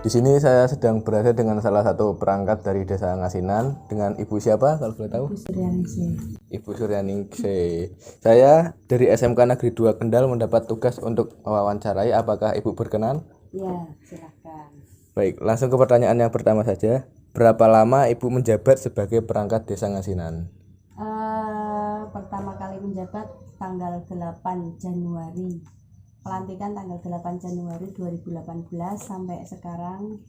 Di sini saya sedang berada dengan salah satu perangkat dari Desa Ngasinan dengan Ibu siapa kalau boleh tahu? Ibu Suryaningsih. Saya dari SMK Negeri 2 Kendal mendapat tugas untuk mewawancarai. Apakah Ibu berkenan? Ya, silakan. Baik, langsung ke pertanyaan yang pertama saja. Berapa lama Ibu menjabat sebagai perangkat Desa Ngasinan? Pertama kali menjabat tanggal 8 Januari. Pelantikan tanggal 8 Januari 2018 sampai sekarang.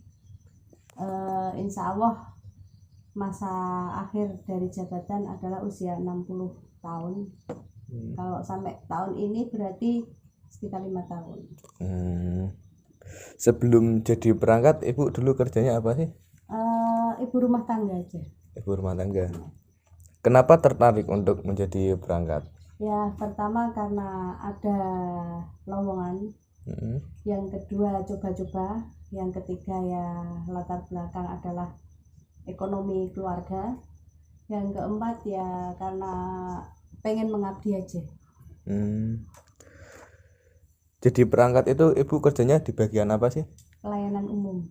Insya Allah masa akhir dari jabatan adalah usia 60 tahun. Kalau sampai tahun ini berarti sekitar 5 tahun. Sebelum jadi perangkat, Ibu dulu kerjanya apa sih? Ibu rumah tangga aja. Ibu rumah tangga. Kenapa tertarik untuk menjadi perangkat? Ya, pertama karena ada lowongan. Yang kedua coba-coba. Yang ketiga ya latar belakang adalah ekonomi keluarga. Yang keempat ya karena pengen mengabdi aja. Jadi perangkat itu Ibu kerjanya di bagian apa sih? Pelayanan umum.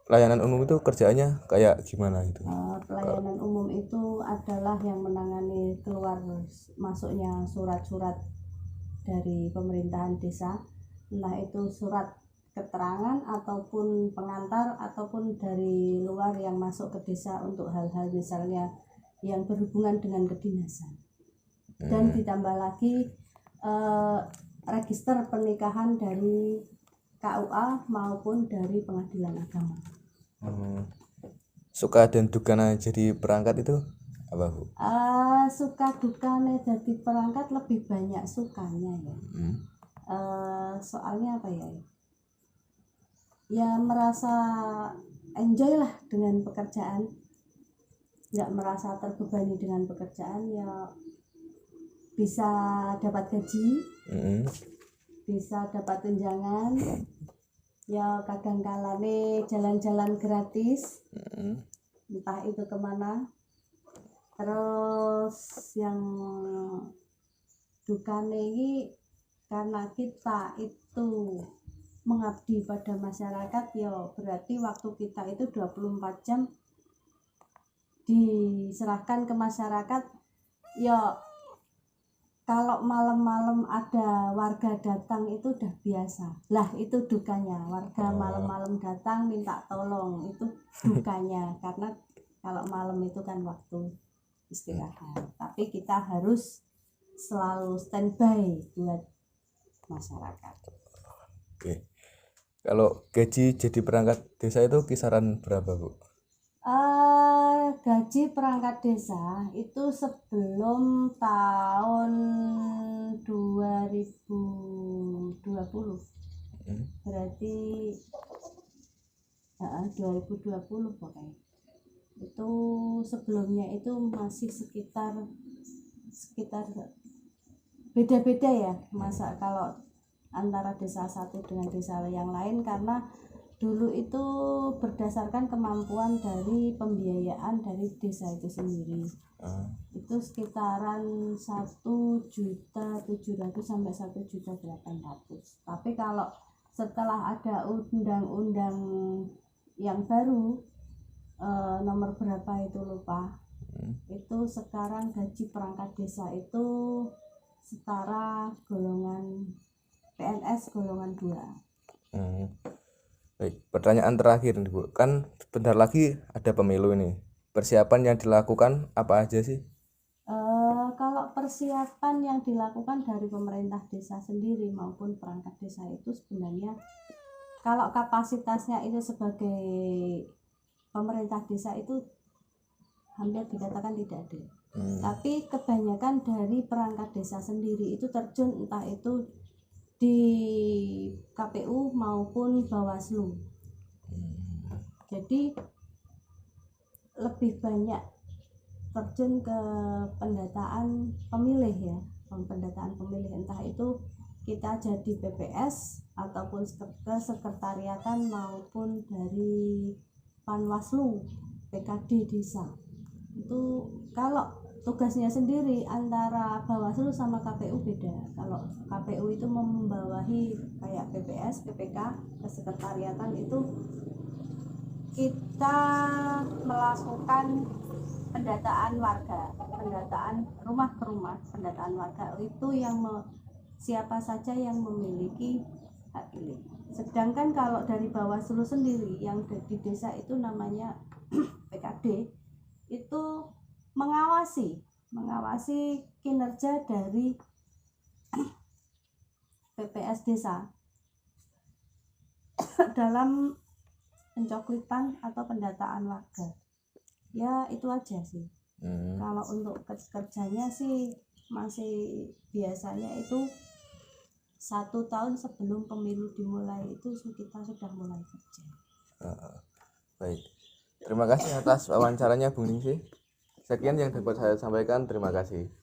Pelayanan umum itu kerjaannya kayak gimana gitu? Pelayanan umum itu adalah yang menangani keluar masuknya surat-surat dari pemerintahan desa, entah itu surat keterangan ataupun pengantar ataupun dari luar yang masuk ke desa untuk hal-hal misalnya yang berhubungan dengan kedinasan. Dan ditambah lagi register pernikahan dari KUA maupun dari pengadilan agama. Suka dan dukanya jadi perangkat itu apa, Bu? Suka dukanya jadi perangkat lebih banyak sukanya ya. Soalnya apa ya? Ya merasa enjoy lah dengan pekerjaan, nggak merasa terbebani dengan pekerjaan, ya bisa dapat gaji, bisa dapat tunjangan, ya kadang kala nih jalan-jalan gratis, entah itu kemana. Terus yang dukane ini karena kita itu mengabdi pada masyarakat, ya berarti waktu kita itu 24 jam diserahkan ke masyarakat. Ya kalau malam-malam ada warga datang itu udah biasa lah, itu dukanya. Warga malam-malam datang minta tolong, itu dukanya. Karena kalau malam itu kan waktu istirahat, tapi kita harus selalu standby buat masyarakat. Oke. Kalau gaji jadi perangkat desa itu kisaran berapa, Bu? Gaji perangkat desa itu sebelum tahun 2020, berarti 2020 pokoknya. Itu sebelumnya itu masih sekitar beda-beda ya, masa kalau antara desa satu dengan desa yang lain, karena dulu itu berdasarkan kemampuan dari pembiayaan dari desa itu sendiri. Itu sekitaran 1.700.000 sampai 1.800.000. Tapi kalau setelah ada undang-undang yang baru, nomor berapa itu lupa, itu sekarang gaji perangkat desa itu setara golongan PNS golongan 2. Baik, pertanyaan terakhir nih, Bu. Kan sebentar lagi ada pemilu ini. Persiapan yang dilakukan apa aja sih? Kalau persiapan yang dilakukan dari pemerintah desa sendiri maupun perangkat desa itu sebenarnya, kalau kapasitasnya itu sebagai pemerintah desa itu hampir dikatakan tidak ada. Tapi kebanyakan dari perangkat desa sendiri itu terjun, entah itu di KPU maupun Bawaslu. Jadi lebih banyak terjun ke pendataan pemilih ya, pendataan pemilih, entah itu kita jadi PPS ataupun ke sekretariatan maupun dari Panwaslu PKD desa. Itu kalau tugasnya sendiri antara Bawaslu sama KPU beda. Kalau KPU itu membawahi kayak PPS, PPK, kesekretariatan itu kita melakukan pendataan warga, pendataan rumah ke rumah, pendataan warga itu yang siapa saja yang memiliki hak pilih. Sedangkan kalau dari Bawaslu sendiri yang di desa itu namanya PKD itu mengawasi kinerja dari PPS desa dalam pencoklitan atau pendataan warga. Ya itu aja sih. Kalau untuk kerjanya sih masih biasanya itu 1 tahun sebelum pemilu dimulai itu kita sudah mulai kerja. Baik, terima kasih atas wawancaranya Bung Ningsih. Sekian yang dapat saya sampaikan, terima kasih.